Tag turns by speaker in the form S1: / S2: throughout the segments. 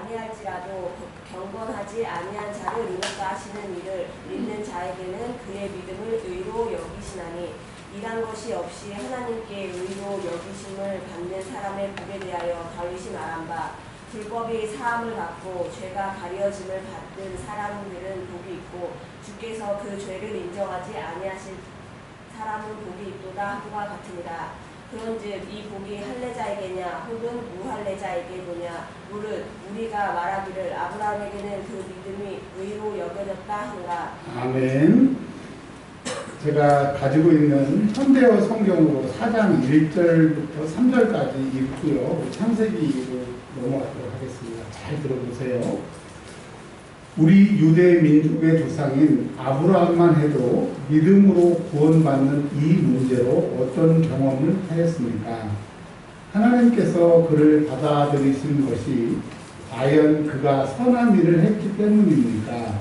S1: 아니할지라도 경건하지 아니한 자를 이롭다 하시는 이를 믿는 자에게는 그의 믿음을 의로 여기시나니 이란 것이 없이 하나님께 의로 여기심을 받는 사람의 복에 대하여 다윗이 말한 바 불법이 사함을 받고 죄가 가려짐을 받는 사람들은 복이 있고 주께서 그 죄를 인정하지 아니하실 사람은 복이 있도다 함과 같으니라. 그런즉 이 복이 할례자에게냐 혹은 무할례자에게도냐 무릇 우리가 말하기를 아브라함에게는 그 믿음이 의로 여겨졌다 하노라.
S2: 아멘. 제가 가지고 있는 현대어 성경으로 4장 1절부터 3절까지 읽고요. 창세기로 넘어가도록 하겠습니다. 잘 들어보세요. 우리 유대 민족의 조상인 아브라함만 해도 믿음으로 구원받는 이 문제로 어떤 경험을 하였습니까? 하나님께서 그를 받아들이신 것이 과연 그가 선한 일을 했기 때문입니까?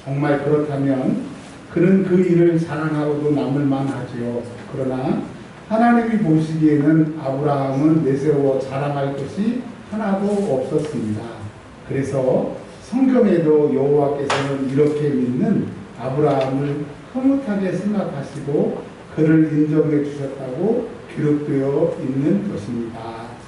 S2: 정말 그렇다면 그는 그 일을 자랑하고도 남을 만하지요. 그러나 하나님이 보시기에는 아브라함은 내세워 자랑할 것이 하나도 없었습니다. 그래서 성경에도 여호와께서는 이렇게 믿는 아브라함을 흐뭇하게 생각하시고 그를 인정해 주셨다고 기록되어 있는 것입니다.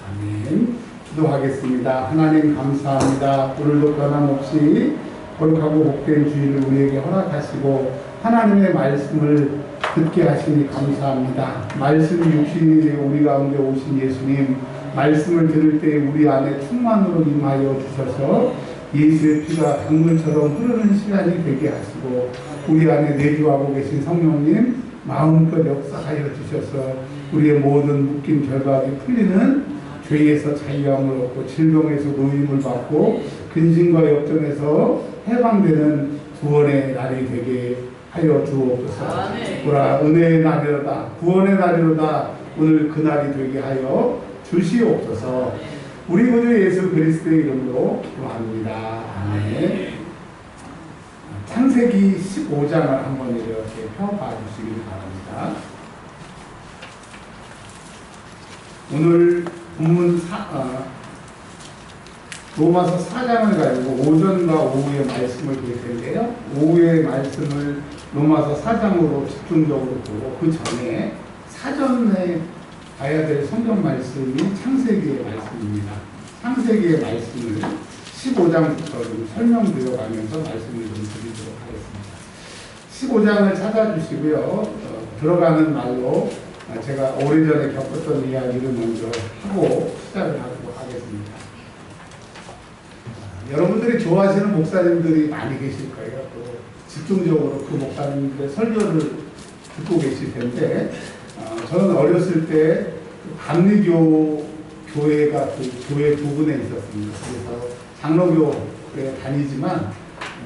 S2: 아멘. 기도하겠습니다. 하나님 감사합니다. 오늘도 변함없이 거룩하고 복된 주일을 우리에게 허락하시고 하나님의 말씀을 듣게 하시니 감사합니다. 말씀이 육신이 되어 우리 가운데 오신 예수님, 말씀을 들을 때 우리 안에 충만으로 임하여 주셔서 예수의 피가 강물처럼 흐르는 시간이 되게 하시고 우리 안에 내주하고 계신 성령님 마음껏 역사하여 주셔서 우리의 모든 묶인 결박이 풀리는 죄에서 자유함을 얻고 질병에서 노임을 받고 근심과 역정에서 해방되는 구원의 날이 되게 하여 주옵소서. 보라 은혜의 날이로다 구원의 날이로다 오늘 그 날이 되게 하여 주시옵소서. 우리 구주 예수 그리스도의 이름으로 기도합니다. 아멘. 창세기 15장을 한번 이렇게 펴봐 주시길 바랍니다. 오늘 본문 로마서 4장을 가지고 오전과 오후의 말씀을 볼 텐데요. 오후의 말씀을 로마서 4장으로 집중적으로 보고 그 전에 사전에 봐야 될 성경 말씀이 창세기의 말씀입니다. 창세기의 말씀을 15장부터 좀 설명드려 가면서 말씀을 좀 드리도록 하겠습니다. 15장을 찾아주시고요. 들어가는 말로 제가 오래전에 겪었던 이야기를 먼저 하고 시작을 하도록 하겠습니다. 여러분들이 좋아하시는 목사님들이 많이 계실 거예요. 또 집중적으로 그 목사님들의 설교를 듣고 계실 텐데 저는 어렸을 때 감리교 교회가 그 교회 부근에 있었습니다. 그래서 장로교에 다니지만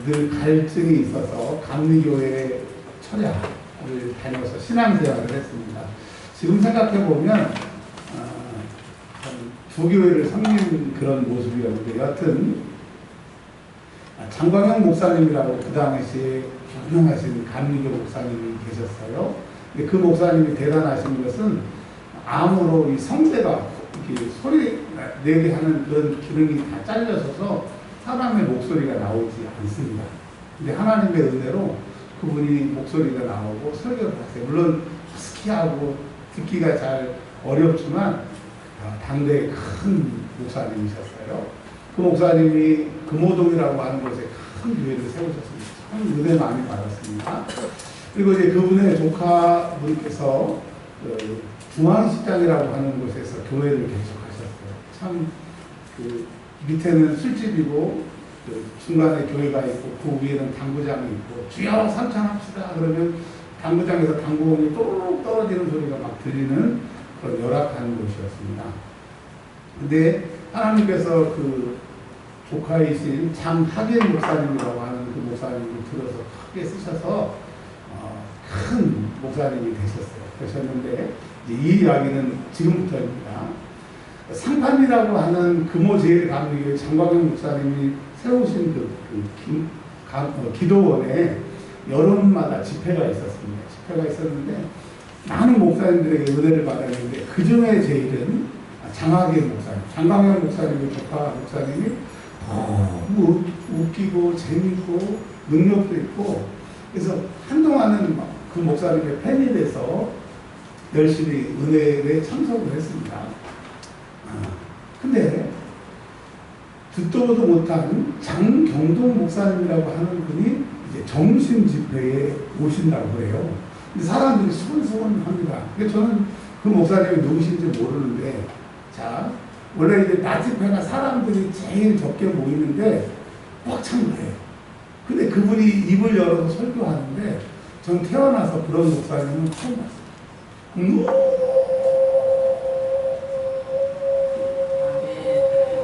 S2: 늘 갈증이 있어서 감리교회 철야를 다녀서 신앙생활을 했습니다. 지금 생각해보면 두 교회를 섬기는 그런 모습이었는데 여튼 장광영 목사님이라고 그 당시에 유명하신 감리교 목사님이 계셨어요. 근데 그 목사님이 대단하신 것은 암으로 이 성대가 이렇게 소리 내게 하는 그런 기능이 다 잘려서서 사람의 목소리가 나오지 않습니다. 근데 하나님의 은혜로 그분이 목소리가 나오고 설교를 하세요. 물론 허스키하고 듣기가 잘 어렵지만 당대의 큰 목사님이셨어요. 그 목사님이 금호동이라고 하는 곳에 큰 교회를 세우셨습니다. 참 은혜 많이 받았습니다. 그리고 이제 그분의 조카분께서 중앙식당이라고 하는 곳에서 교회를 개척하셨어요. 참 그 밑에는 술집이고 중간에 교회가 있고 그 위에는 당구장이 있고 주여 삼창합시다 그러면 당구장에서 당구공이 또록 떨어지는 소리가 막 들리는 그런 열악한 곳이었습니다. 근데 하나님께서 그 조카이신 장하길 목사님이라고 하는 그 목사님을 들어서 크게 쓰셔서 큰 목사님이 되셨는데 이 이야기는 지금부터입니다. 상판이라고 하는 금호제일감리교회 장광영 목사님이 세우신 기도원에 여름마다 집회가 있었습니다. 집회가 있었는데 많은 목사님들에게 은혜를 받았는데 그 중에 제일은 장하길 목사님, 장광영 목사님의 조카 목사님이 너무 웃기고 재밌고 능력도 있고, 그래서 한동안은 그 목사님의 팬이 돼서 열심히 은혜에 참석을 했습니다. 근데 듣도 보도 못한 장경동 목사님이라고 하는 분이 이제 정신 집회에 오신다고 해요. 근데 사람들이 수근수근합니다. 근데 저는 그 목사님이 누구신지 모르는데, 자, 원래 이제 낮 집회가 사람들이 제일 적게 모이는데 꽉 찬 거예요. 근데 그분이 입을 열어서 설교하는데, 전 태어나서 그런 목사님은 처음 봤어요.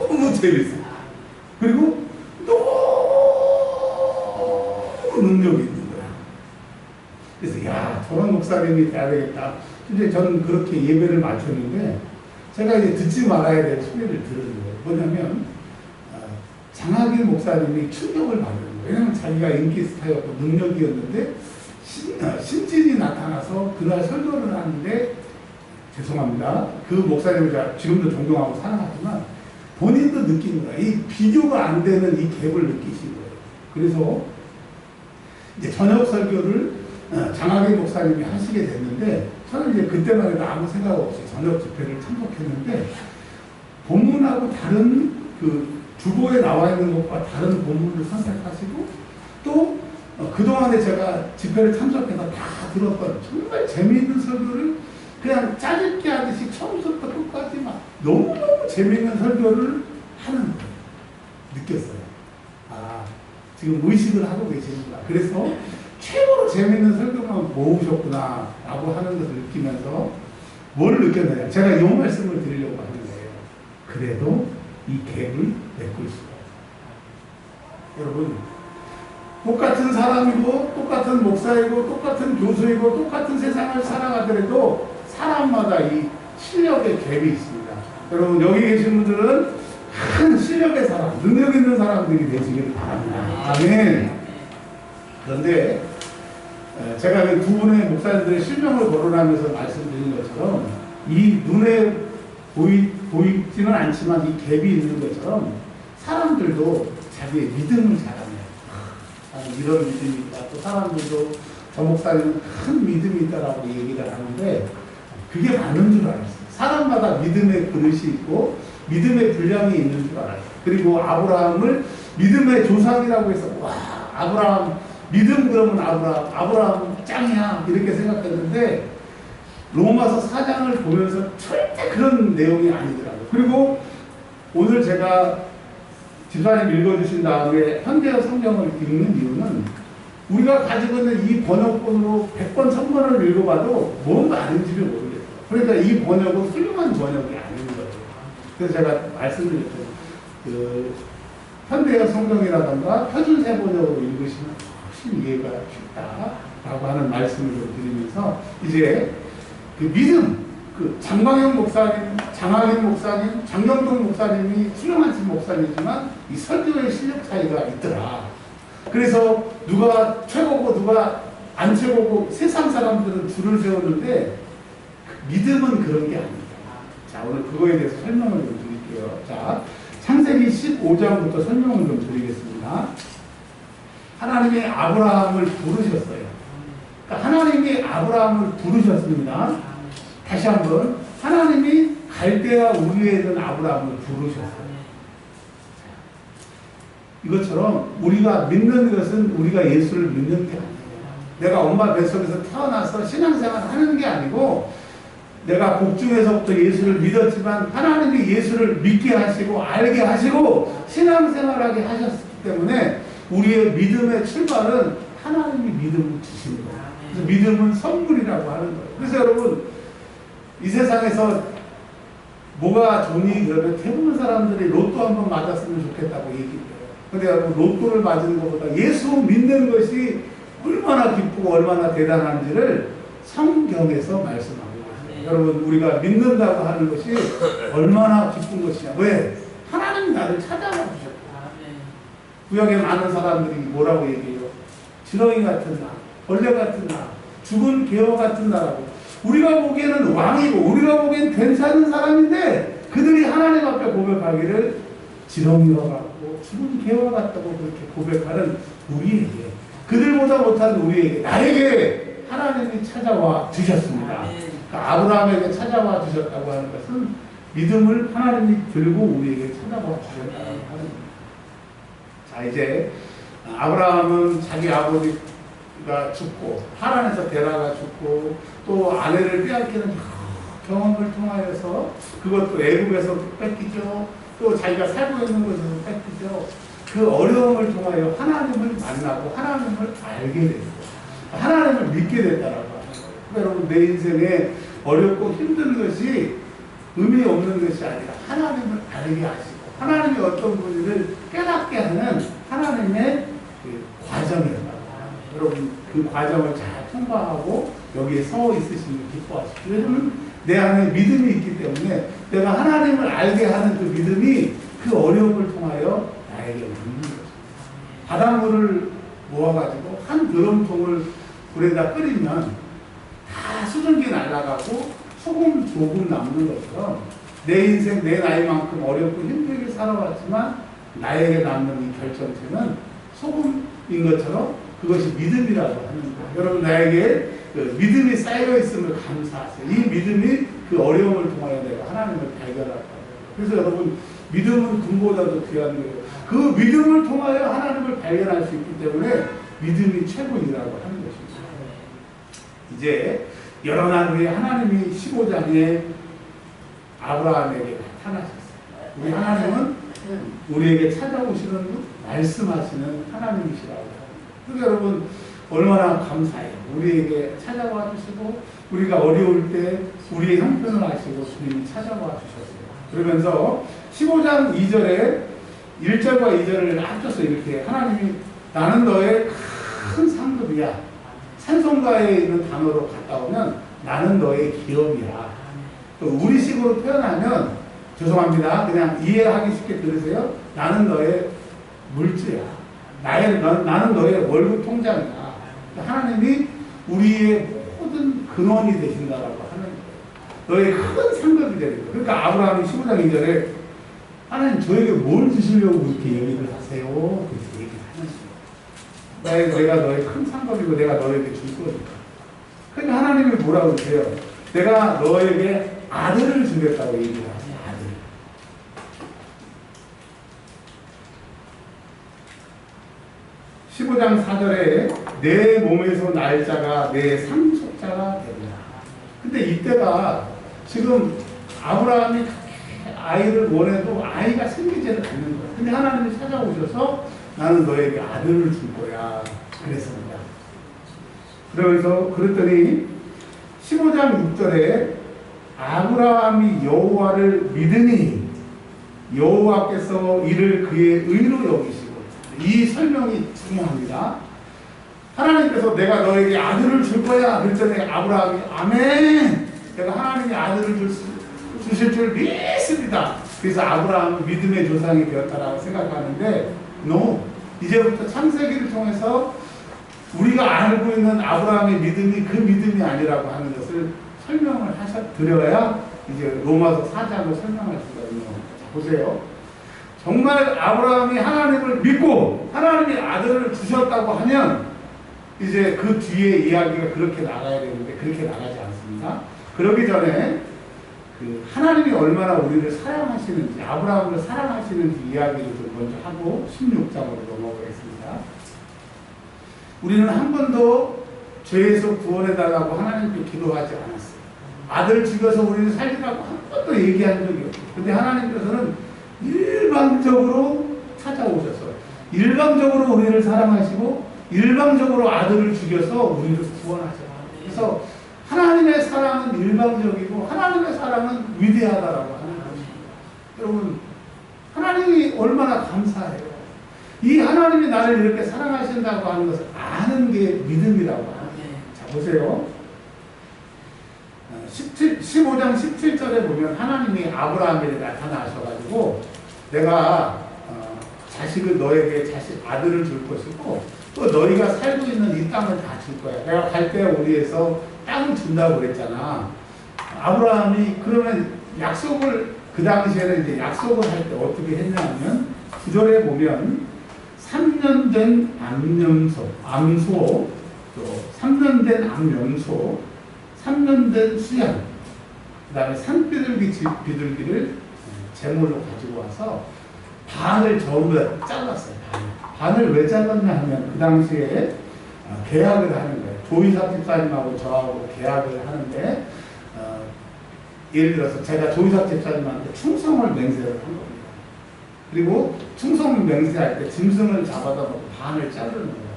S2: 너무 재밌어요. 그리고 너무 능력이 있는 거야. 그래서 야, 저런 목사님이 돼야 되겠다. 근데 저는 그렇게 예배를 마쳤는데, 제가 이제 듣지 말아야 될 소리를 들은 거예요. 뭐냐면 장학일 목사님이 충격을 받는 거예요. 왜냐면 자기가 인기 스타였고 능력이었는데 신진이 나타나서 그날 설교를 하는데, 죄송합니다, 그 목사님을 제가 지금도 존경하고 사랑하지만 본인도 느낀 거예요. 이 비교가 안 되는 이 갭을 느끼신 거예요. 그래서 이제 저녁 설교를 장학일 목사님이 하시게 됐는데, 저는 이제 그때만 해도 아무 생각 없이 저녁 집회를 참석했는데, 본문하고 다른 그 주보에 나와 있는 것과 다른 본문을 선택하시고, 또 그동안에 제가 집회를 참석해서 다 들었던 정말 재미있는 설교를 그냥 짜집기 하듯이 처음부터 끝까지 막 너무너무 재미있는 설교를 하는 거예요. 느꼈어요. 아, 지금 의식을 하고 계시는구나. 그래서 최고로 재미있는 설교만 모으셨구나 라고 하는 것을 느끼면서 뭘 느꼈느냐, 제가 이 말씀을 드리려고 하는 거예요. 그래도 이 갭을 메꿀 수가 없어요. 여러분, 똑같은 사람이고 똑같은 목사이고 똑같은 교수이고 똑같은 세상을 살아가더라도 사람마다 이 실력의 갭이 있습니다. 여러분, 여기 계신 분들은 큰 실력의 사람, 능력 있는 사람들이 되시길 바랍니다. 아멘. 그런데 제가 두 분의 목사님들의 실명을 거론하면서 말씀드린 것처럼, 이 눈에 보이지는 않지만 이 갭이 있는 것처럼 사람들도 자기의 믿음을 잘하네요. 이런 믿음이 있다. 또 사람들도 저 목사님은 큰 믿음이 있다라고 얘기를 하는데, 그게 맞는 줄 알았어요. 사람마다 믿음의 그릇이 있고 믿음의 분량이 있는 줄 알았어요. 그리고 아브라함을 믿음의 조상이라고 해서, 와, 아브라함 믿음, 그러면 아브라함 짱이야 이렇게 생각했는데, 로마서 4장을 보면서 절대 그런 내용이 아니더라고요. 그리고 오늘 제가 집사님 읽어주신 다음에 현대어 성경을 읽는 이유는, 우리가 가지고 있는 이 번역본으로 100번, 1000번을 읽어봐도 뭔가 아닌지를 모르겠어요. 그러니까 이 번역은 훌륭한 번역이 아닌 거예요. 그래서 제가 말씀드렸죠. 그 현대어 성경이라던가 표준세 번역으로 읽으시면 훨씬 이해가 쉽다라고 하는 말씀을 좀 드리면서, 이제 그 믿음, 그 장광영 목사님, 장학인 목사님, 장경동 목사님이 훌륭하신 목사님이지만 이 설교의 실력 차이가 있더라. 그래서 누가 최고고 누가 안 최고고 세상 사람들은 줄을 세우는데, 믿음은 그런 게 아니다. 자, 오늘 그거에 대해서 설명을 좀 드릴게요. 자, 창세기 15장부터 설명을 좀 드리겠습니다. 하나님이 아브라함을 부르셨어요. 그러니까 하나님이 아브라함을 부르셨습니다. 다시 한번, 하나님이 갈대아 우리에 있는 아브라함을 부르셨어요. 이것처럼 우리가 믿는 것은 우리가 예수를 믿는 게 아니에요. 내가 엄마 뱃속에서 태어나서 신앙생활 하는 게 아니고, 내가 복중에서부터 예수를 믿었지만 하나님이 예수를 믿게 하시고 알게 하시고 신앙생활하게 하셨기 때문에 우리의 믿음의 출발은 하나님이 믿음을 주시는 거예요. 그래서 믿음은 선물이라고 하는 거예요. 그래서 여러분, 이 세상에서 뭐가 좋니? 그러면 대부분 사람들이 로또 한번 맞았으면 좋겠다고 얘기해요. 근데 여러분, 로또를 맞는 것보다 예수 믿는 것이 얼마나 기쁘고 얼마나 대단한지를 성경에서 말씀합니다. 여러분, 우리가 믿는다고 하는 것이 얼마나 기쁜 것이냐. 왜? 하나님이 나를 찾아와 주셨다. 구약에 많은 사람들이 뭐라고 얘기해요? 지렁이 같은 나, 벌레 같은 나, 죽은 개와 같은 나라고. 우리가 보기에는 왕이고 우리가 보기엔 괜찮은 사람인데, 그들이 하나님 앞에 고백하기를 지렁이와 같고 죽은 개와 같다고 그렇게 고백하는 우리에게, 그들보다 못한 우리에게, 나에게 하나님이 찾아와 주셨습니다. 그러니까 아브라함에게 찾아와 주셨다고 하는 것은 믿음을 하나님이 들고 우리에게 찾아와 주셨다고 하는 겁니다. 자, 이제 아브라함은 자기 아버지가 죽고 하란에서 데라가 죽고 또 아내를 빼앗기는 경험을 통하여서, 그것도 애굽에서 뺏기죠. 또 자기가 살고 있는 곳에서 뺏기죠. 그 어려움을 통하여 하나님을 만나고 하나님을 알게 되고 하나님을 믿게 됐다라고 하는 거예요. 그러니까 여러분, 내 인생에 어렵고 힘든 것이 의미 없는 것이 아니라 하나님을 알게 하시고 하나님이 어떤 분인지를 깨닫게 하는 하나님의 그 과정이라고. 여러분, 그 과정을 잘 통과하고 여기에 서 있으시는 기뻐하십시오. 왜냐하면 내 안에 믿음이 있기 때문에 내가 하나님을 알게 하는 그 믿음이 그 어려움을 통하여 나에게 오는 것입니다. 바닷물을 모아가지고 한 드럼통을 불에다 끓이면 다 수증기 날아가고 소금 조금 남는 것처럼 내 인생, 내 나이만큼 어렵고 힘들게 살아왔지만 나에게 남는 이 결정체는 소금인 것처럼 그것이 믿음이라고 하는 거예요. 여러분, 나에게 그 믿음이 쌓여 있음을 감사하세요. 이 믿음이 그 어려움을 통하여 내가 하나님을 발견할 거예요. 그래서 여러분, 믿음은 금보다도 귀한 거예요. 그 믿음을 통하여 하나님을 발견할 수 있기 때문에 믿음이 최고이라고 하는 것입니다. 이제 여러 날 후에 하나님이 15장에 아브라함에게 나타나셨어요. 우리 하나님은 우리에게 찾아오시는 말씀하시는 하나님이시라고 합니다. 그러니까 여러분, 얼마나 감사해요. 우리에게 찾아와 주시고 우리가 어려울 때 우리의 형편을 아시고 주님이 찾아와 주셨어요. 그러면서 15장 2절에 1절과 2절을 합쳐서 이렇게 하나님이 나는 너의 큰 상급이야. 찬송가에 있는 단어로 갔다 오면 나는 너의 기업이야. 또 우리식으로 표현하면, 죄송합니다, 그냥 이해하기 쉽게 들으세요. 나는 너의 물주야. 나는 너의 월급 통장이야. 하나님이 우리의 모든 근원이 되신다라고 하는 거예요. 너의 큰 상급이 되는 거예요. 그러니까 아브라함이 15장 2절에 하나님 저에게 뭘 주시려고 이렇게 얘기를 하세요? 그렇게 얘기를 하는 거예요. 내가 너의 큰 상급이고 내가 너에게 줄 거니까. 그러니까 하나님이 뭐라고 그래요? 내가 너에게 아들을 주겠다고 얘기를 하세요. 아들. (15장 4절에) 내 몸에서 날짜가 내 상속자가 되리라. 근데 이때가 지금 아브라함이 아이를 원해도 아이가 생기지는 않는 거야. 근데 하나님이 찾아오셔서 나는 너에게 아들을 줄 거야. 그랬습니다. 그러면서 그랬더니 15장 6절에 아브라함이 여호와를 믿으니 여호와께서 이를 그의 의로 여기시고, 이 설명이 중요합니다. 하나님께서 내가 너에게 아들을 줄 거야. 그랬더니 아브라함이 아멘. 내가 하나님이 아들을 주실 줄 믿습니다. 그래서 아브라함은 믿음의 조상이 되었다라고 생각하는데, 이제부터 창세기를 통해서 우리가 알고 있는 아브라함의 믿음이 그 믿음이 아니라고 하는 것을 설명을 드려야 이제 로마서 4장을 설명할 수가 있는 겁니다. 자, 보세요. 정말 아브라함이 하나님을 믿고 하나님이 아들을 주셨다고 하면 이제 그 뒤에 이야기가 그렇게 나가야 되는데 그렇게 나가지 않습니다. 그러기 전에 그 하나님이 얼마나 우리를 사랑하시는지, 아브라함을 사랑하시는지 이야기를 좀 먼저 하고 16장으로 넘어가겠습니다. 우리는 한 번도 죄에서 구원해달라고 하나님께 기도하지 않았어요. 아들 죽여서 우리를 살리라고 한 번도 얘기한 적이 없어요. 근데 하나님께서는 일방적으로 찾아오셔서 일방적으로 우리를 사랑하시고 일방적으로 아들을 죽여서 우리를 구원하셔요. 그래서 하나님의 사랑은 일방적이고 하나님의 사랑은 위대하다라고 하는 것입니다. 여러분, 하나님이 얼마나 감사해요. 이 하나님이 나를 이렇게 사랑하신다고 하는 것을 아는 게 믿음이라고 하는 거예요. 자, 보세요. 15장 17절에 보면 하나님이 아브라함에게 나타나셔가지고 내가 자식을 너에게 아들을 줄 것이고 또 너희가 살고 있는 이 땅을 다 줄 거야. 내가 갈대아 우리에서 땅을 준다고 그랬잖아. 아브라함이 그러면 약속을 그 당시에는 이제 약속을 할 때 어떻게 했냐면, 구절에 보면 3년 된 암소, 또 3년 된 암염소, 3년 된 수양, 그 다음에 비둘기를 제물로 가지고 와서 반을 전부 다 잘랐어요. 반을 왜 잘랐냐 하면 그 당시에 계약을 하는 거예요. 조이사 집사님하고 저하고 계약을 하는데 예를 들어서 제가 조이사 집사님한테 충성을 맹세를 한 겁니다. 그리고 충성을 맹세할 때 짐승을 잡아다 놓고 반을 자르는 거예요.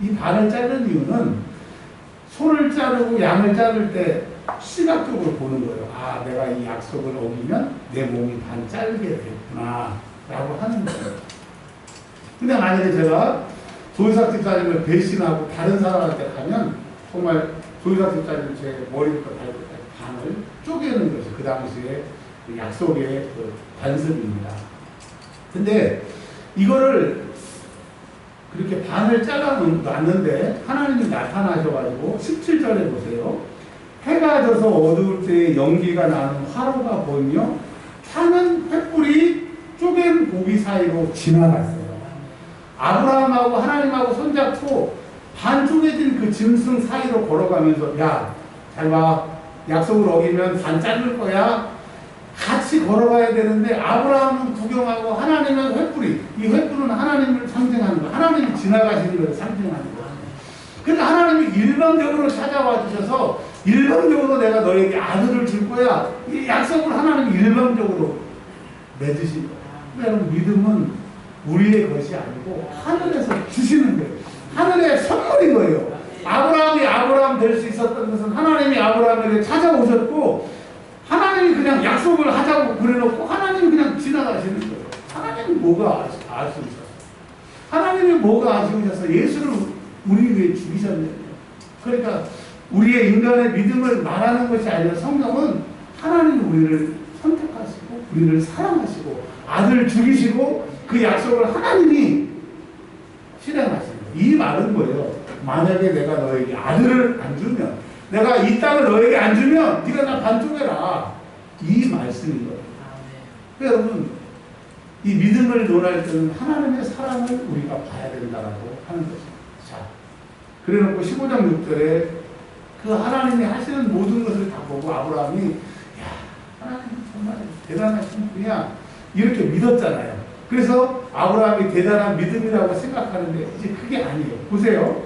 S2: 이 반을 자르는 이유는 소를 자르고 양을 자를 때 시각적으로 보는 거예요. 아, 내가 이 약속을 어기면 내 몸이 반 잘게 되겠구나 라고 하는 거예요. 근데 만약에 제가 조이사 집사님을 배신하고 다른 사람한테 가면 정말 조이사 집사님 제 머리부터 발끝까지 반을 쪼개는 것이 그 당시에 그 약속의 그 관습입니다. 근데 이거를 그렇게 반을 잘라놨는데 하나님이 나타나셔가지고 17절에 보세요. 해가 져서 어두울 때 연기가 나는 화로가 보이며 타는 횃불이 쪼갠 고기 사이로 지나갔어요. 아브라함하고 하나님하고 손잡고 반 쪼개진 그 짐승 사이로 걸어가면서 야, 잘 봐. 약속을 어기면 반 자를 거야. 같이 걸어가야 되는데 아브라함은 구경하고 하나님은 횃불이, 이 횃불은 하나님을 상징하는 거야. 하나님이 지나가시는 걸 상징하는 거야. 그러니까 하나님이 일방적으로 찾아와 주셔서 일방적으로 내가 너에게 아들을 줄 거야. 이 약속을 하나님이 일방적으로 맺으신 거야. 여러분, 믿음은 우리의 것이 아니고 하늘에서 주시는 거예요. 하늘의 선물인 거예요. 아브라함이 아브라함 될 수 있었던 것은 하나님이 아브라함에게 찾아오셨고 하나님이 그냥 약속을 하자고 그래놓고 하나님이 그냥 지나가시는 거예요. 하나님이 뭐가 아쉬우셨어요? 하나님이 뭐가 아쉬우셔서 예수를 우리 위해 죽이셨냐고요. 그러니까 우리의 인간의 믿음을 말하는 것이 아니라 성경은 하나님이 우리를 선택하시고 우리를 사랑하시고 아들을 죽이시고 그 약속을 하나님이 실행하시는 거예요. 이 말은 뭐예요? 만약에 내가 너에게 아들을 안 주면, 내가 이 땅을 너에게 안 주면 네가 나 반쪽해라. 이 말씀인 거예요. 여러분, 이 믿음을 논할 때는 하나님의 사랑을 우리가 봐야 된다라고 하는 것입니다. 자, 그래놓고 15장 6절에 그 하나님이 하시는 모든 것을 다 보고 아브라함이 야, 하나님 정말 대단하신 분이야 이렇게 믿었잖아요. 그래서 아브라함이 대단한 믿음이라고 생각하는데 이제 그게 아니에요. 보세요.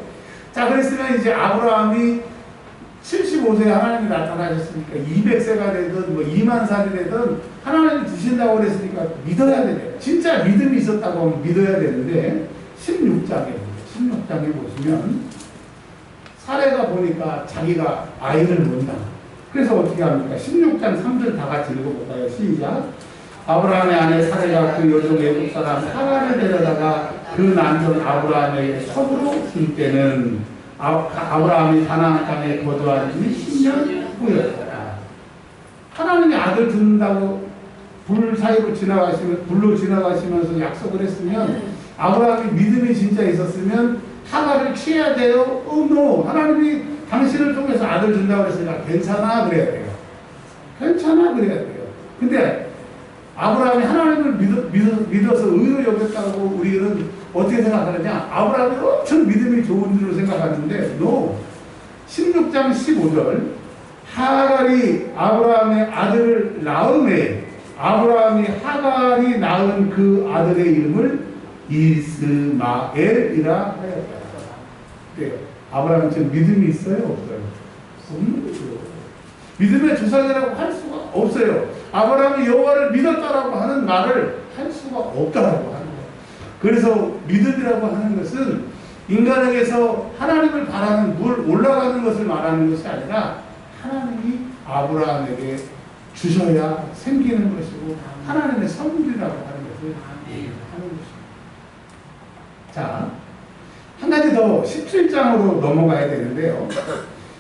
S2: 자, 그랬으면 이제 아브라함이 75세에 하나님이 나타나셨으니까 200세가 되든 뭐 2만 살이 되든 하나님이 주신다고 그랬으니까 믿어야 되네요. 진짜 믿음이 있었다고 하면 믿어야 되는데 16장에 보시면 사례가 보니까 자기가 아이를 못 낳아. 그래서 어떻게 합니까? 16장 3절 다 같이 읽어볼까요? 시작. 아브라함의 아내 사례가 그 여종 애국 사람 하갈을 데려다가 그 남편 아브라함에게 첩으로 줄 때는 아브라함이 가나안 땅에 거주한 지 10년 후였다. 하나님이 아들 듣는다고 불 사이로 불로 지나가시면서 약속을 했으면 아브라함이 믿음이 진짜 있었으면 하갈을 취해야 돼요? no. 하나님이 당신을 통해서 아들 준다고 했으니까 괜찮아 그래야 돼요. 괜찮아 그래야 돼요. 근데 아브라함이 하나님을 믿어서 의로 여겼다고 우리는 어떻게 생각하느냐? 아브라함이 엄청 믿음이 좋은 줄로 생각하는데 no. 16장 15절 하갈이 아브라함의 아들을 낳음에 아브라함이 하갈이 낳은 그 아들의 이름을 이스마엘이라 하였다. 네. 아브라함은 지금 믿음이 있어요? 없어요? 없는 거죠. 믿음의 조상이라고 할 수가 없어요. 아브라함이 여호와를 믿었다라고 하는 말을 할 수가 없다라고 하는 거예요. 그래서 믿음이라고 하는 것은 인간에게서 하나님을 바라는 물 올라가는 것을 말하는 것이 아니라 하나님이 아브라함에게 주셔야 생기는 것이고 하나님의 선물이라고 하는 것을 하는 것입니다. 자, 한 가지 더 17장으로 넘어가야 되는데요.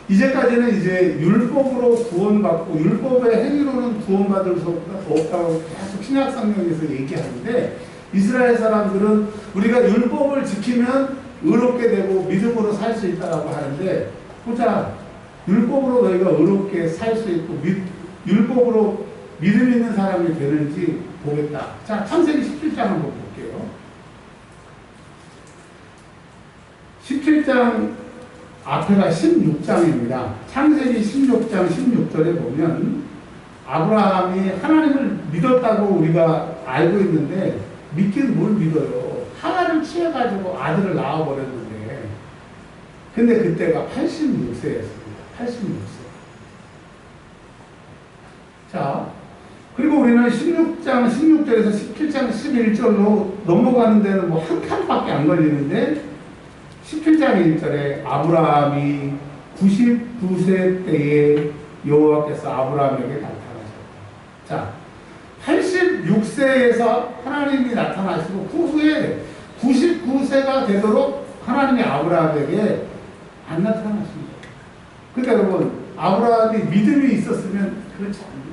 S2: 이제까지는 이제 율법으로 구원받고 율법의 행위로는 구원받을 수 없다고 계속 신약 성경에서 얘기하는데 이스라엘 사람들은 우리가 율법을 지키면 의롭게 되고 믿음으로 살 수 있다고 하는데 보자, 율법으로 너희가 의롭게 살 수 있고 율법으로 믿음 있는 사람이 되는지 보겠다. 자, 창세기 17장 한번 볼게요. 17장 앞에가 16장입니다. 창세기 16장 16절에 보면 아브라함이 하나님을 믿었다고 우리가 알고 있는데 믿긴 뭘 믿어요. 하나를 취해가지고 아들을 낳아버렸는데 근데 그때가 86세였습니다. 86세. 자, 그리고 우리는 16장 16절에서 17장 11절로 넘어가는 데는 뭐 한 칸밖에 안 걸리는데 17장 1절에 아브라함이 99세 때에 여호와께서 아브라함에게 나타나셨다. 자, 86세에서 하나님이 나타나시고 그 후에 99세가 되도록 하나님이 아브라함에게 안 나타나십니다. 그러니까 여러분, 아브라함이 믿음이 있었으면 그렇지 않습니다.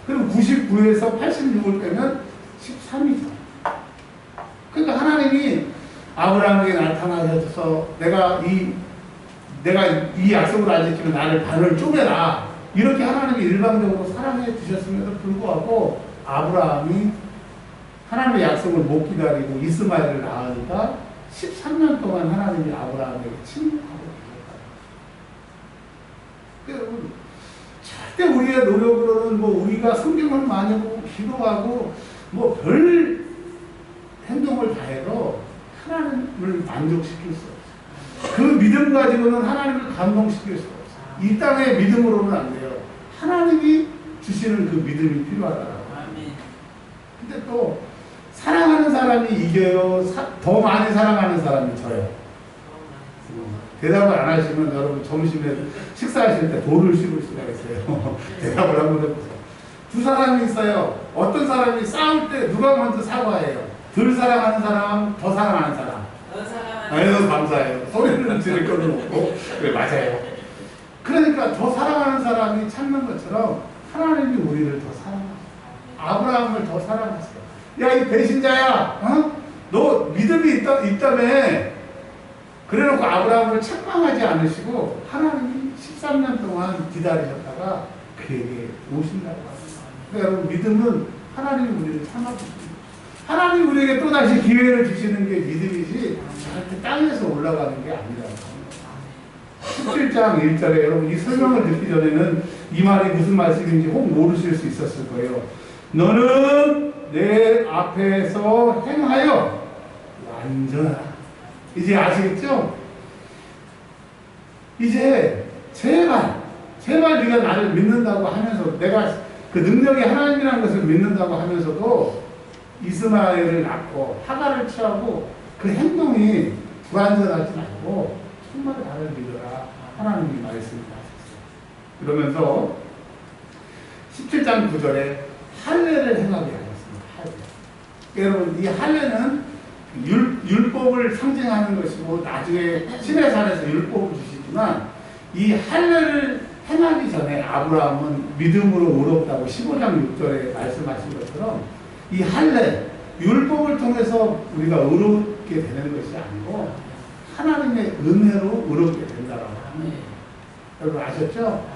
S2: 그럼 99에서 86을 빼면 13이죠. 그러니까 하나님이 아브라함에게 나타나셔서 내가 이 약속을 안 지키면 나를 반을 쪼개라. 이렇게 하나님이 일방적으로 사랑해 주셨음에도 불구하고 아브라함이 하나님의 약속을 못 기다리고 이스마엘을 낳으니까 13년 동안 하나님이 아브라함에게 침묵하고 계셨다. 여러분, 절대 우리의 노력으로는 뭐 우리가 성경을 많이 보고 기도하고 뭐 별 행동을 다 해도 하나님을 만족시킬 수 없어요. 그 믿음 가지고는 하나님을 감동시킬 수 없어요. 이 땅의 믿음으로는 안 돼요. 하나님이 주시는 그 믿음이 필요하다라고. 근데 또 사랑하는 사람이 이겨요. 더 많이 사랑하는 사람이 져요. 대답을 안 하시면 여러분 점심에 식사하실 때 돌을 씹을 수가 있어요. 대답을 한번 해보세요. 두 사람이 있어요. 어떤 사람이 싸울 때 누가 먼저 사과해요? 덜 사랑하는 사람, 더 사랑하는 사람.
S3: 더 사랑하는
S2: 아유, 감사해요. 소리는 지를 거는 없고. 그래, 맞아요. 그러니까 더 사랑하는 사람이 찾는 것처럼 하나님이 우리를 더 사랑하세요. 아브라함을 더 사랑하세요. 야, 이 배신자야, 어? 너 믿음이 있다며. 그래놓고 아브라함을 책망하지 않으시고 하나님이 13년 동안 기다리셨다가 그에게 오신다고 합니다. 그러니까 여러분, 믿음은 하나님이 우리를 참아주십니다. 하나님 우리에게 또다시 기회를 주시는 게 믿음이지 절대 땅에서 올라가는 게 아니라고 합니다. 17장 1절에 여러분 이 설명을 듣기 전에는 이 말이 무슨 말씀인지 혹 모르실 수 있었을 거예요. 너는 내 앞에서 행하여 완전하라. 이제 아시겠죠? 이제 제발 네가 나를 믿는다고 하면서 내가 그 능력이 하나님이라는 것을 믿는다고 하면서도 이스마엘을 낳고 하갈을 취하고 그 행동이 불완전하지 말고 정말 나를 믿어라. 하나님이 말씀하셨어요. 그러면서 17장 9절에 할례를 행하게 하셨습니다. 할례. 여러분, 이 할례는 율법을 상징하는 것이고 나중에 시내산에서 율법을 주시지만 이 할례를 행하기 전에 아브라함은 믿음으로 의롭다고 15장 6절에 말씀하신 것처럼 이 할례, 율법을 통해서 우리가 의롭게 되는 것이 아니고 하나님의 은혜로 의롭게 된다라고 합니다. 여러분 아셨죠?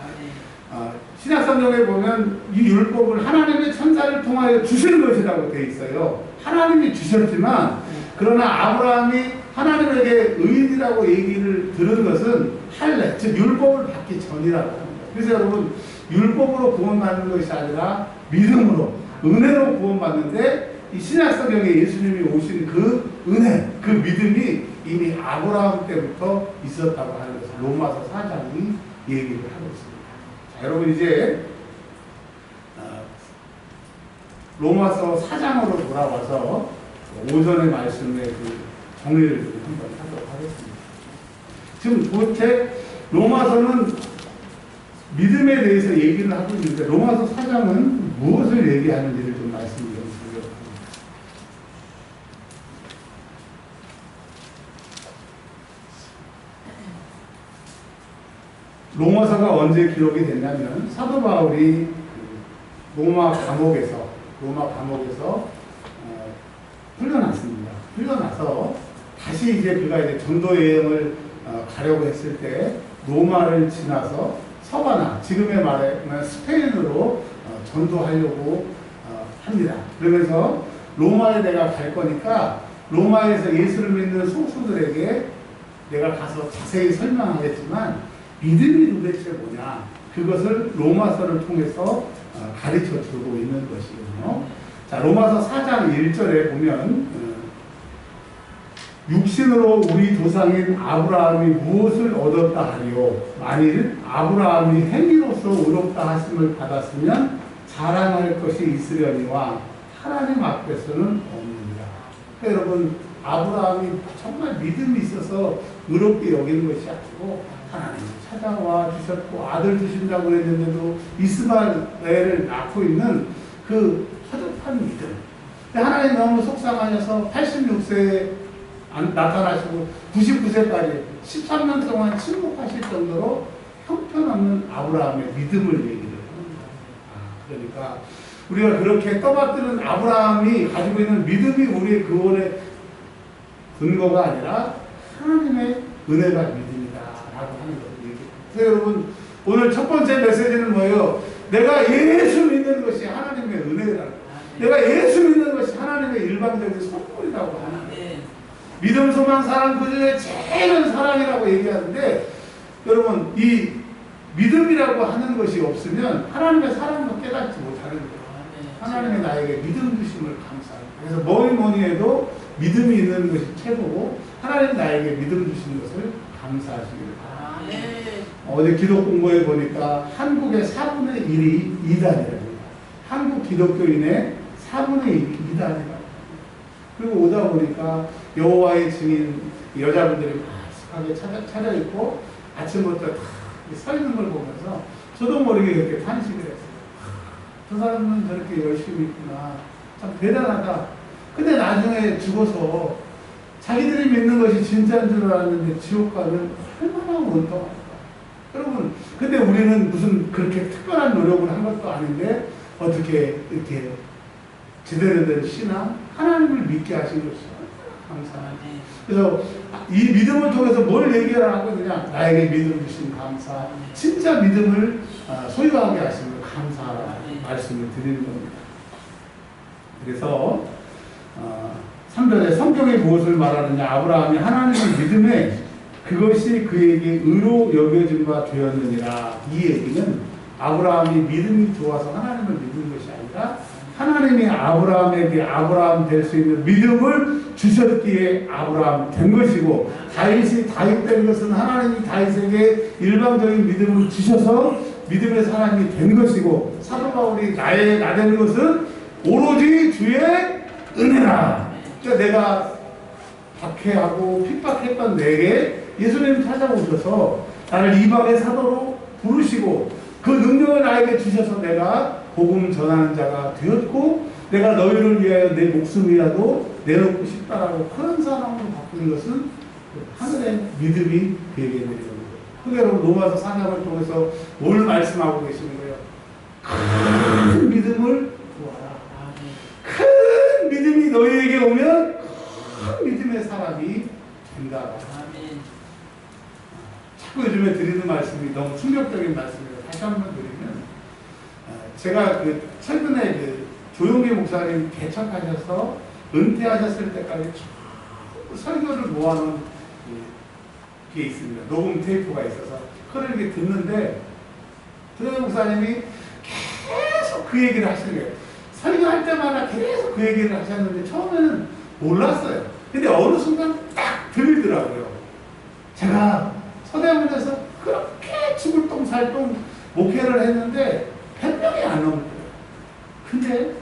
S2: 신약성경에 보면 이 율법을 하나님의 천사를 통하여 주시는 것이라고 되어 있어요. 하나님이 주셨지만 그러나 아브라함이 하나님에게 의인이라고 얘기를 들은 것은 할례, 즉 율법을 받기 전이라고 합니다. 그래서 여러분 율법으로 구원받는 것이 아니라 믿음으로 은혜로 구원받는데 이 신약성경에 예수님이 오신 그 은혜, 그 믿음이 이미 아브라함 때부터 있었다고 하는 것을 로마서 4장이 얘기를 하고 있습니다. 자, 여러분 이제 로마서 4장으로 돌아와서 오전의 말씀의 그 정리를 한번 하도록 하겠습니다. 지금 도대체 로마서는 믿음에 대해서 얘기를 하고 있는데 로마서 4장은 무엇을 얘기하는지를 좀 말씀드리려고 합니다. 로마서가 언제 기록이 됐냐면 사도 바울이 로마 감옥에서 풀려났습니다. 풀려나서 다시 이제 그가 이제 전도 여행을 가려고 했을 때 로마를 지나서 서바나, 지금의 말하면 스페인으로 전도하려고 합니다. 그러면서 로마에 내가 갈 거니까 로마에서 예수를 믿는 소수들에게 내가 가서 자세히 설명하겠지만 믿음이 도대체 뭐냐, 그것을 로마서를 통해서 가르쳐 주고 있는 것이거든요. 자, 로마서 4장 1절에 보면 육신으로 우리 조상인 아브라함이 무엇을 얻었다 하리요, 만일 아브라함이 행위로서 의롭다 하심을 받았으면 자랑할 것이 있으려니와 하나님 앞에서는 없느니라. 그러니까 여러분, 아브라함이 정말 믿음이 있어서 의롭게 여기는 것이 아니고 하나님이 찾아와 주셨고 아들 주신다고 했는데도 이스마엘을 낳고 있는 그 허접한 믿음. 하나님 너무 속상하셔서 86세에 나타나시고 99세까지 13년 동안 침묵하실 정도로 형편없는 아브라함의 믿음을 얘기를 합니다. 그러니까 우리가 그렇게 떠받드는 아브라함이 가지고 있는 믿음이 우리의 구원의 근거가 아니라 하나님의 은혜가 믿음이다 라고 하는 거예요. 그래서 여러분, 오늘 첫 번째 메시지는 뭐예요? 내가 예수 믿는 것이 하나님의 은혜라는 거예요. 내가 예수 믿는 것이 하나님의 일방적인 선물이라고 하는 거예요. 믿음, 소망, 사랑, 그 중에 제일은 사랑이라고 얘기하는데, 여러분, 이 믿음이라고 하는 것이 없으면 하나님의 사랑도 깨닫지 못하는 거예요. 하나님의 나에게 믿음 주심을 감사합니다. 그래서 뭐니 해도 믿음이 있는 것이 최고고, 하나님 나에게 믿음 주시는 것을 감사하시기를 바랍니다. 어제 기독 공부해 보니까 한국의 4분의 1이 이단이랍니다. 한국 기독교인의 4분의 1이 이단이랍니다. 그리고 오다 보니까 여호와의 증인 여자분들이 마스하게 차려입고 아침부터 다 서 있는 걸 보면서 저도 모르게 이렇게 탄식을 했어요. 저 사람은 저렇게 열심히 있구나. 참 대단하다. 근데 나중에 죽어서 자기들이 믿는 것이 진짜인 줄 알았는데 지옥 가면 얼마나 원통할까. 여러분, 근데 우리는 무슨 그렇게 특별한 노력을 한 것도 아닌데 어떻게 이렇게 제대로 된 신앙, 하나님을 믿게 하신 것이 감사하네. 그래서 이 믿음을 통해서 뭘 얘기를 하고 있느냐, 나에게 믿음 주신 감사, 진짜 믿음을 소유하게 하신 걸 감사하라고 말씀을 드리는 겁니다. 그래서 3절에 성경이 무엇을 말하느냐, 아브라함이 하나님을 믿음에 그것이 그에게 의로 여겨짐과 되었느니라. 이 얘기는 아브라함이 믿음이 좋아서 하나님을 믿는 것이 아니라 하나님이 아브라함에게 아브라함 될 수 있는 믿음을 주셨기에 아브라함 된 것이고, 다윗이 다윗 된 것은 하나님이 다윗에게 일방적인 믿음을 주셔서 믿음의 사람이 된 것이고, 사도 바울이 나 된 것은 오로지 주의 은혜라. 그러니까 내가 박해하고 핍박했던 내게 예수님이 찾아오셔서 나를 이방의 사도로 부르시고 그 능력을 나에게 주셔서 내가 복음 전하는 자가 되었고, 내가 너희를 위하여 내 목숨이라도 내놓고 싶다라고 그런 사람으로 바꾸는 것은 하늘의 믿음이 그에게 내려오는 거예요. 그게 여러분 로마서 4장을 통해서 뭘 말씀하고 계시는 거예요? 큰 믿음을 구하라. 큰 믿음이 너희에게 오면 큰 믿음의 사람이 된다. 자꾸 요즘에 드리는 말씀이 너무 충격적인 말씀이에요. 다시 한번 드리면, 제가 최근에 조용기 목사님 개척하셔서 은퇴하셨을 때까지 설교를 모아놓은 게 있습니다. 녹음 테이프가 있어서 그걸 이렇게 듣는데 조용기 목사님이 계속 그 얘기를 하시는 거예요. 설교할 때마다 계속 그 얘기를 하셨는데 처음에는 몰랐어요. 근데 어느 순간 딱 들리더라고요. 제가 서대문에서 그렇게 죽을 똥 살 똥 목회를 했는데 100명이 안 넘어요. 근데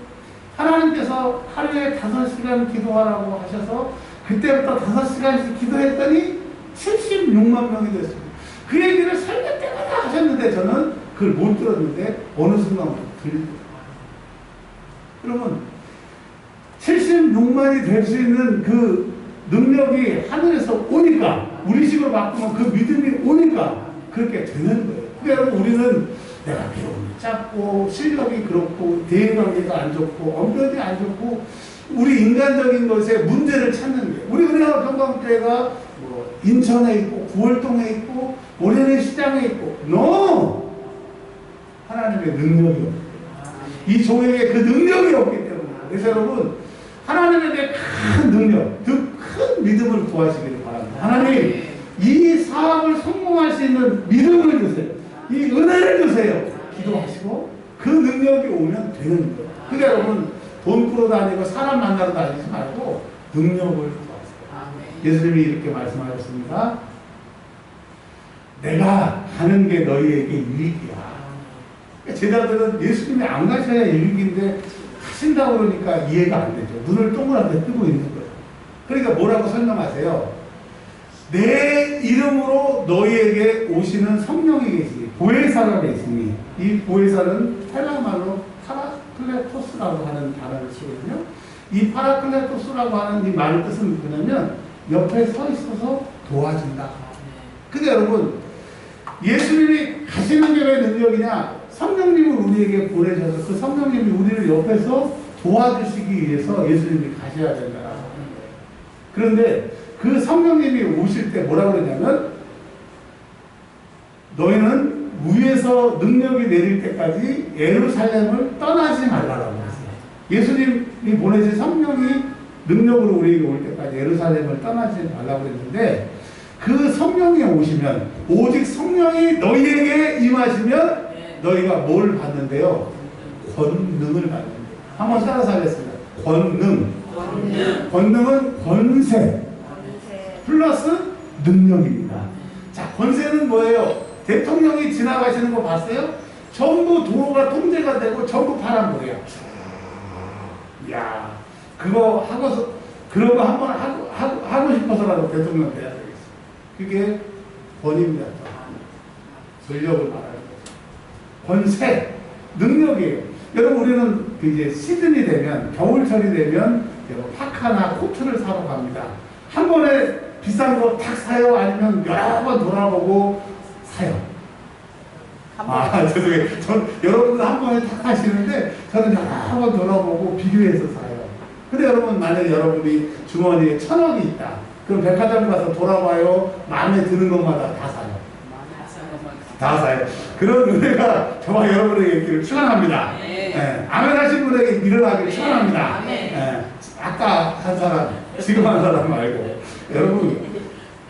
S2: 하나님께서 하루에 5시간 기도하라고 하셔서 그때부터 5시간씩 기도했더니 76만 명이 됐습니다. 그 얘기를 설교 때마다 하셨는데 저는 그걸 못 들었는데 어느 순간부터 들리더라고요. 그러면 76만이 될 수 있는 그 능력이 하늘에서 오니까, 우리 식으로 바꾸면 그 믿음이 오니까 그렇게 되는 거예요. 그러니까 여러분, 우리는 내가 비용이 작고 실력이 그렇고 대인관계가 안 좋고 언변이 안 좋고 우리 인간적인 것에 문제를 찾는 거예요. 우리 은혜와 평강교회가 뭐 인천에 있고 구월동에 있고 모래내 시장에 있고, 하나님의 능력이 없어요. 이 종에게 그 능력이 없기 때문에. 그래서 여러분, 하나님에게 큰 능력, 큰 믿음을 구하시기를 바랍니다. 하나님, 이 사업을 성공할 수 있는 믿음을 주세요. 이 은혜를 주세요. 기도하시고 그 능력이 오면 되는 거예요. 그러니까 여러분, 돈 꾸러 다니고 사람 만나러 다니지 말고 능력을 구하세요. 예수님이 이렇게 말씀하셨습니다. 내가 하는 게 너희에게 유익이야. 제자들은 예수님이 안 가셔야 유익인데 하신다고 그러니까 이해가 안 되죠. 눈을 동그랗게 뜨고 있는 거예요. 그러니까 뭐라고 설명하세요? 내 이름으로 너희에게 오시는 성령이 계시니, 보혜사가 계시니, 이 보혜사는 헬라말로 파라클레토스라고 하는 단어를 쓰거든요. 이 파라클레토스라고 하는 이 말의 뜻은 뭐냐면 옆에 서 있어서 도와준다. 근데 여러분, 예수님이 가시는 게 왜 능력이냐? 성령님을 우리에게 보내셔서 그 성령님이 우리를 옆에서 도와주시기 위해서 예수님이 가셔야 된다라고 하는 거예요. 그런데 그 성령님이 오실 때 뭐라고 그러냐면 너희는 위에서 능력이 내릴 때까지 예루살렘을 떠나지 말라라고 했어요. 예수님이 보내신 성령이 능력으로 우리에게 올 때까지 예루살렘을 떠나지 말라고 했는데 그 성령이 오시면 오직 성령이 너희에게 임하시면 너희가 뭘 받는데요? 권능을 받는데요. 한번 따라서 하겠습니다. 권능. 권능은 권세 플러스 능력입니다. 자, 권세는 뭐예요? 대통령이 지나가시는 거 봤어요? 전부 도로가 통제가 되고 전부 파란불이야. 이야, 그거 하고서 그런 거 한번 하고 싶어서라도 대통령 돼야 되겠어. 그게 권입니다. 권력을 말하는 거죠. 권세, 능력이에요. 여러분, 우리는 이제 시즌이 되면, 겨울철이 되면 파카나 코트를 사러 갑니다. 한 번에 비싼 거 탁 사요? 아니면 여러 번 돌아보고 사요? 죄송해요. 여러분은 한 번에 탁 하시는데 저는 여러 번 돌아보고 비교해서 사요. 근데 여러분, 만약에 여러분이 주머니에 1,000원이 있다. 그럼 백화점 가서 돌아봐요. 마음에 드는 것마다 다 사요. 다 사요. 그런 은혜가 저와 여러분에게 있기를 축원합니다. 네. 아멘 하신 분에게 일어나기를 축원합니다. 네. 아까 한 사람, 지금 한 사람 말고. 여러분,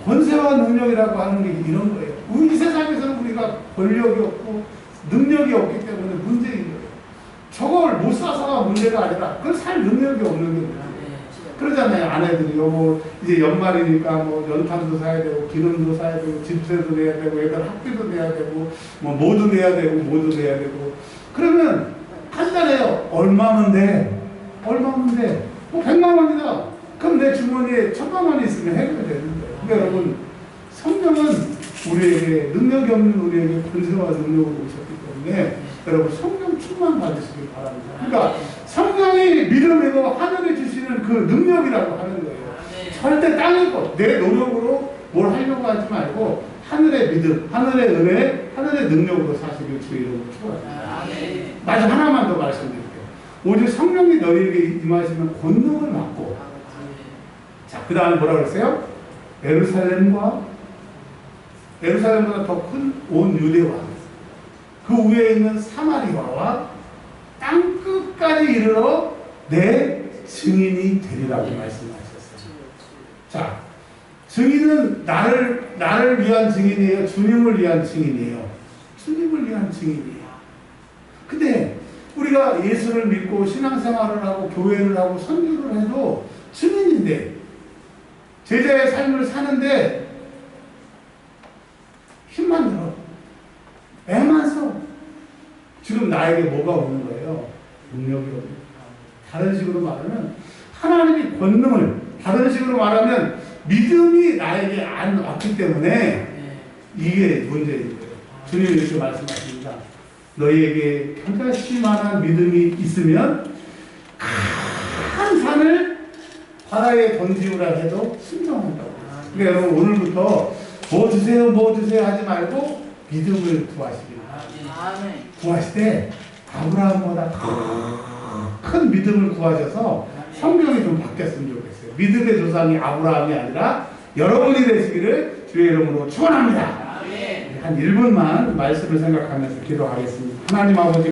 S2: 권세와 능력이라고 하는 게 이런 거예요. 이 세상에서는 우리가 권력이 없고 능력이 없기 때문에 문제인 거예요. 저걸 못 사서가 문제가 아니라 그걸 살 능력이 없는 거예요. 그러잖아요. 아내들이 뭐 이제 연말이니까 뭐 연탄도 사야 되고 기름도 사야 되고 집세도 내야 되고 애들 학비도 내야 되고 뭐 뭐도 내야 되고 뭐도 내야 되고 그러면 간단해요. 얼마면 돼? 얼마면 돼? 뭐 100만 원이다. 그럼 내 주머니에 1,000만 원이 있으면 해결되는 거예요. 그러니까 여러분, 성령은 우리에게 능력이 없는 우리에게 권세와 능력을 오셨기 때문에 여러분 성령 충만 받으시길 바랍니다. 그러니까 성령이 믿음이고 하늘에 주시는 그 능력이라고 하는 거예요. 절대 땅의 것, 내 노력으로 뭘 하려고 하지 말고 하늘의 믿음, 하늘의 은혜, 하늘의 능력으로 사시길 주의 이름으로 축원합니다. 마지막 하나만 더 말씀드릴게요. 오직 성령이 너희에게 임하시면 권능을 받고, 자, 그 다음에 뭐라 그랬어요? 예루살렘보다 더 큰 온 유대와 그 위에 있는 사마리아와 땅 끝까지 이르러 내 증인이 되리라고 말씀하셨어요. 자, 증인은 나를 위한 증인이에요? 주님을 위한 증인이에요? 주님을 위한 증인이에요. 근데 우리가 예수를 믿고 신앙생활을 하고 교회를 하고 선교를 해도 증인인데 제자의 삶을 사는데 힘만 들어. 애만 써. 지금 나에게 뭐가 오는 거예요? 능력이 오는. 다른 식으로 말하면 하나님이 권능을, 다른 식으로 말하면 믿음이 나에게 안 왔기 때문에 이게 문제인 거예요. 주님이 이렇게 말씀하십니다. 너희에게 견자실 만한 믿음이 있으면 큰 산을 바다에 던지우라 해도 순종한다고. 그러니까 여러분, 오늘부터 뭐 주세요 하지 말고 믿음을 구하시길 바랍니다. 구하실 때 아브라함보다 더 큰 믿음을 구하셔서 성경이 좀 바뀌었으면 좋겠어요. 믿음의 조상이 아브라함이 아니라 여러분이 되시기를 주의 이름으로 축원합니다. 한 1분만 말씀을 생각하면서 기도하겠습니다. 하나님 아버지,